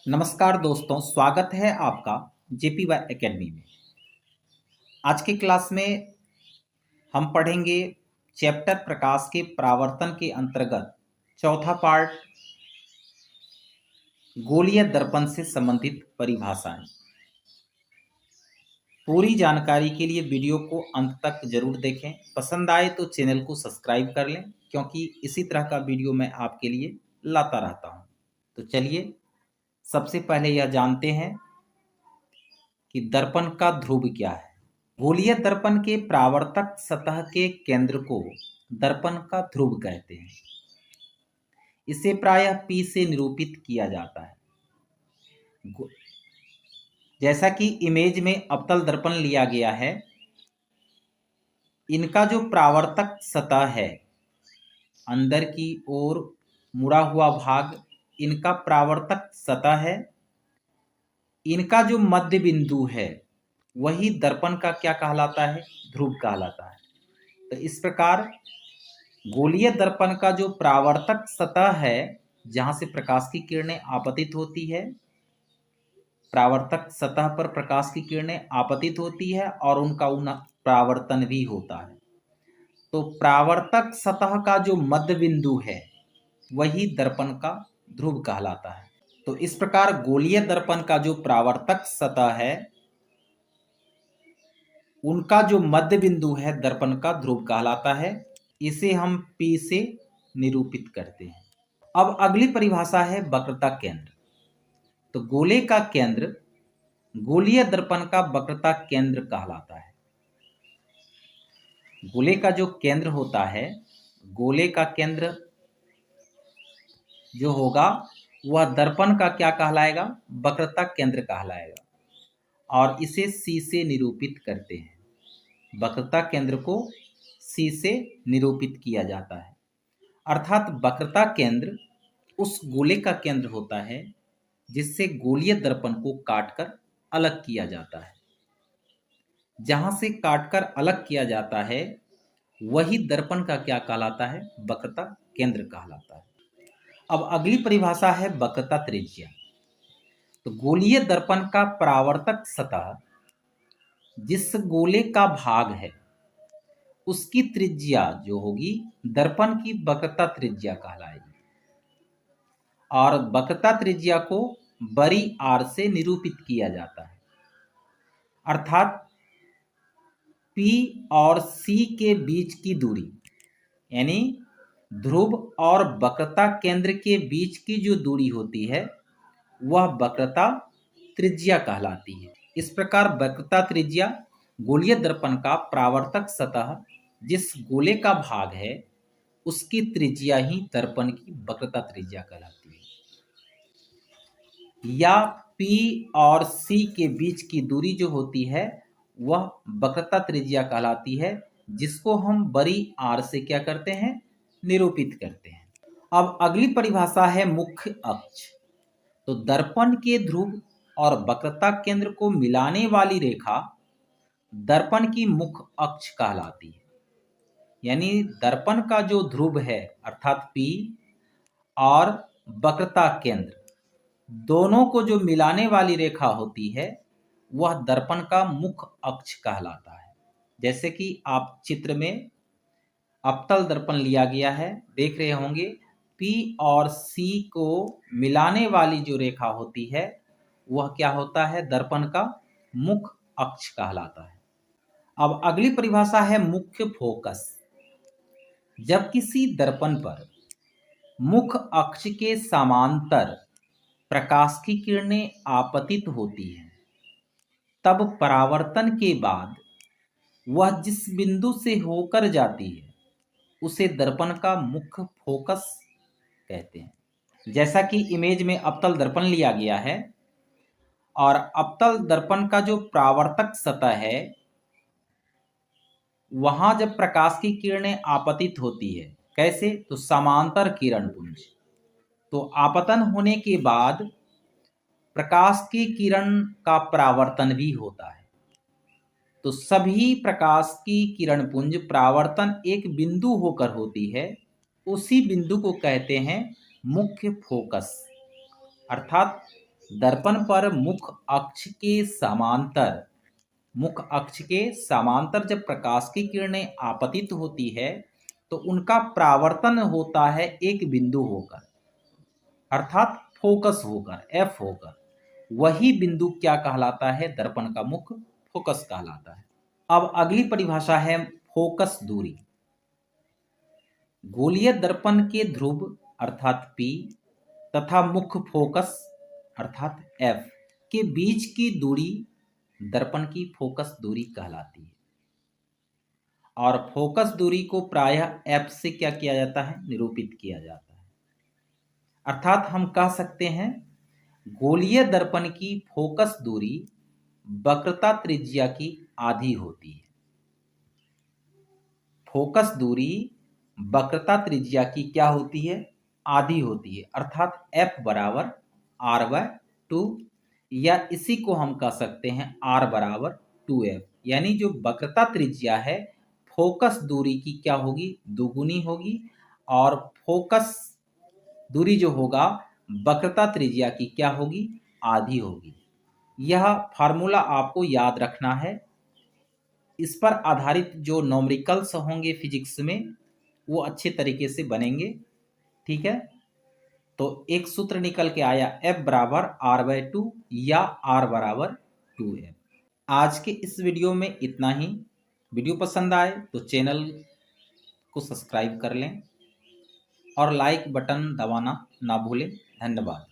नमस्कार दोस्तों, स्वागत है आपका JPY एकेडमी में। आज की क्लास में हम पढ़ेंगे चैप्टर प्रकाश के परावर्तन के अंतर्गत चौथा पार्ट, गोलीय दर्पण से संबंधित परिभाषाएं। पूरी जानकारी के लिए वीडियो को अंत तक जरूर देखें। पसंद आए तो चैनल को सब्सक्राइब कर लें, क्योंकि इसी तरह का वीडियो मैं आपके लिए लाता रहता हूं। तो चलिए सबसे पहले यह जानते हैं कि दर्पण का ध्रुव क्या है। गोलीय दर्पण के परावर्तक सतह के केंद्र को दर्पण का ध्रुव कहते हैं। इसे प्रायः P से निरूपित किया जाता है। जैसा कि इमेज में अवतल दर्पण लिया गया है, इनका जो परावर्तक सतह है, अंदर की ओर मुड़ा हुआ भाग इनका परावर्तक सतह है। इनका जो मध्य बिंदु है वही दर्पण का क्या कहलाता है? ध्रुव कहलाता है। तो इस प्रकार गोलीय दर्पण का जो परावर्तक सतह है, जहां से प्रकाश की किरणें आपतित होती है, परावर्तक सतह पर प्रकाश की किरणें आपतित होती है और उनका परावर्तन भी होता है। तो परावर्तक सतह का जो मध्य बिंदु है वही दर्पण का ध्रुव कहलाता है। तो इस प्रकार गोलीय दर्पण का जो परावर्तक सतह है, उनका जो मध्य बिंदु है दर्पण का ध्रुव कहलाता है। इसे हम P से निरूपित करते हैं। अब अगली परिभाषा है वक्रता केंद्र। तो गोले का केंद्र गोलीय दर्पण का वक्रता केंद्र कहलाता है। गोले का जो केंद्र होता है, गोले का केंद्र जो होगा वह दर्पण का क्या कहलाएगा? वक्रता केंद्र कहलाएगा। और इसे C से निरूपित करते हैं। वक्रता केंद्र को C से निरूपित किया जाता है। अर्थात वक्रता केंद्र उस गोले का केंद्र होता है जिससे गोलीय दर्पण को काटकर अलग किया जाता है। जहां से काटकर अलग किया जाता है वही दर्पण का क्या कहलाता है? वक्रता केंद्र कहलाता है। अब अगली परिभाषा है वक्रता त्रिज्या। तो गोलीय दर्पण का परावर्तक सतह जिस गोले का भाग है उसकी त्रिज्या जो होगी दर्पण की वक्रता त्रिज्या कहलाएगी। और वक्रता त्रिज्या को बड़ी R से निरूपित किया जाता है। अर्थात P और C के बीच की दूरी, यानी ध्रुव और वक्रता केंद्र के बीच की जो दूरी होती है वह वक्रता त्रिज्या कहलाती है। इस प्रकार वक्रता त्रिज्या गोलीय दर्पण का परावर्तक सतह जिस गोले का भाग है उसकी त्रिज्या ही दर्पण की वक्रता त्रिज्या कहलाती है। या P और C के बीच की दूरी जो होती है वह वक्रता त्रिज्या कहलाती है, जिसको हम बड़ी R से क्या करते हैं? निरूपित करते हैं। अब अगली परिभाषा है मुख्य अक्ष। तो दर्पण के ध्रुव और वक्रता केंद्र को मिलाने वाली रेखा दर्पण की मुख्य अक्ष कहलाती है। यानी दर्पण का जो ध्रुव है अर्थात P और वक्रता केंद्र दोनों को जो मिलाने वाली रेखा होती है वह दर्पण का मुख्य अक्ष कहलाता है। जैसे कि आप चित्र में अवतल दर्पण लिया गया है, देख रहे होंगे। P और C को मिलाने वाली जो रेखा होती है वह क्या होता है? दर्पण का मुख्य अक्ष कहलाता है। अब अगली परिभाषा है मुख्य फोकस। जब किसी दर्पण पर मुख्य अक्ष के समांतर प्रकाश की किरणें आपतित होती हैं, तब परावर्तन के बाद वह जिस बिंदु से होकर जाती है उसे दर्पण का मुख्य फोकस कहते हैं। जैसा कि इमेज में अवतल दर्पण लिया गया है और अवतल दर्पण का जो परावर्तक सतह है वहां जब प्रकाश की किरणें आपतित होती है, कैसे? तो समांतर किरण पुंज। तो आपतन होने के बाद प्रकाश की किरण का परावर्तन भी होता है। तो सभी प्रकाश की किरण पुंज परावर्तन एक बिंदु होकर होती है, उसी बिंदु को कहते हैं मुख्य फोकस। अर्थात दर्पण पर मुख अक्ष के समांतर जब प्रकाश की किरणें आपतित होती है तो उनका प्रावर्तन होता है एक बिंदु होकर, अर्थात फोकस होकर, एफ होकर। वही बिंदु क्या कहलाता है? दर्पण का मुख फोकस कहलाता है। अब अगली परिभाषा है फोकस दूरी। गोलीय दर्पण के ध्रुव अर्थात P तथा मुख्य फोकस अर्थात F के बीच की दूरी दर्पण की फोकस दूरी कहलाती है। और फोकस दूरी को प्रायः F से क्या किया जाता है? निरूपित किया जाता है। अर्थात हम कह सकते हैं गोलीय दर्पण की फोकस दूरी वक्रता त्रिज्या की आधी होती है। फोकस दूरी वक्रता त्रिज्या की क्या होती है? आधी होती है, अर्थात F बराबर R/2, या इसी को हम कह सकते हैं R बराबर 2F। यानी जो वक्रता त्रिज्या है फोकस दूरी की क्या होगी? दोगुनी होगी, और फोकस दूरी जो होगा वक्रता त्रिज्या की क्या होगी? आधी होगी। यह फार्मूला आपको याद रखना है। इस पर आधारित जो न्यूमेरिकल्स होंगे फिजिक्स में वो अच्छे तरीके से बनेंगे। ठीक है, तो एक सूत्र निकल के आया F बराबर R/2 या R बराबर 2F। आज के इस वीडियो में इतना ही। वीडियो पसंद आए तो चैनल को सब्सक्राइब कर लें और लाइक बटन दबाना ना भूलें। धन्यवाद।